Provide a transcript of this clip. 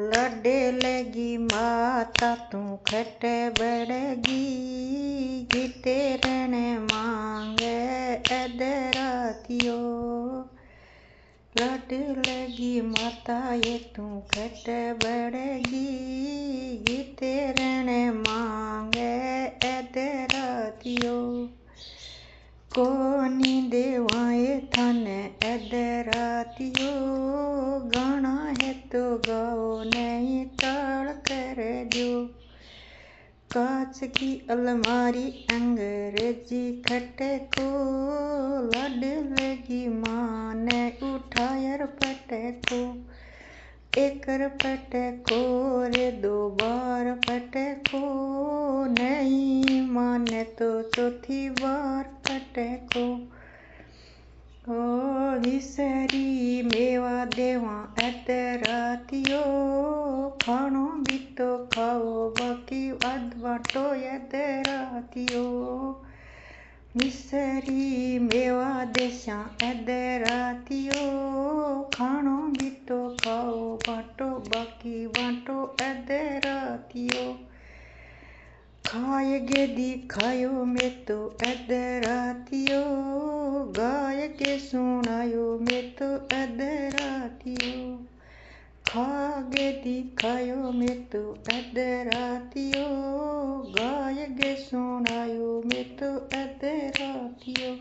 लड़े लगी माता तू खट बड़गी गीते रण मांगे अदरातियो। लड़ लगी माता ये तू खट बड़गी गीते रण मांगे अदरातियो। कोनी देवाए थन अदरातियो गाना है तो गाओ नहीं टाल कर दो। कांच की अलमारी अंग्रेजी खटे को लड़ लगी माँ ने उठाया पटे को। एक पटे को रे दो बार पटे को नहीं माने तो चौथी बार पटे को। ओ विसरी मेवा देवा अदरातियो खानो भी तो खाओ बाकी अध बाटो अदरातियो। विसरी मेवा देशा अदरातियो खानो भी तो खाओ बाटो बाकी बाटो अदरातियो। खाए गे दिखायो मैं तो अदरातियो गाय के सुनायो मैं तो अदरातियो। खागे दिखायो मैं तो अदरातियो गाय गे सुनायो मैं तो अदरातियो।